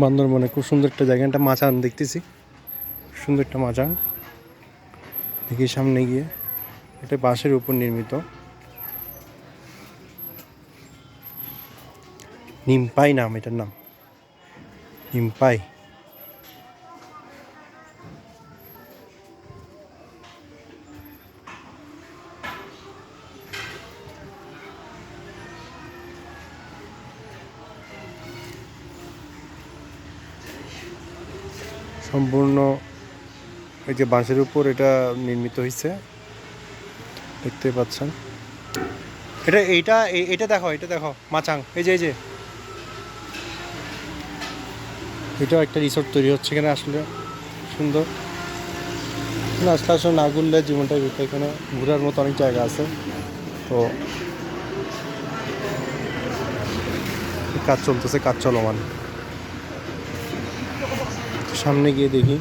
বান্দরবনে খুব সুন্দর একটা জায়গা, একটা মাচান দেখতেছি, সুন্দর একটা মাচান দেখি সামনে গিয়ে। এটা বাঁশের উপর নির্মিত, নিমপাই নাম, এটার নাম নিমপাই। সম্পূর্ণ এই যে বাঁশের উপর এটা নির্মিত হয়েছে, দেখতে পাচ্ছেন। এইটা দেখো, এটা দেখো মাচাং, এই যে এটাও একটা রিসোর্ট তৈরি হচ্ছে এখানে। আসলে সুন্দর, আসলে না ঘুরলে জীবনটা বৃথা। এখানে ঘোরার মতো অনেক জায়গা আছে। তো কাজ চলতেছে, কাজ চলমান। সামনে গিয়ে দেখি।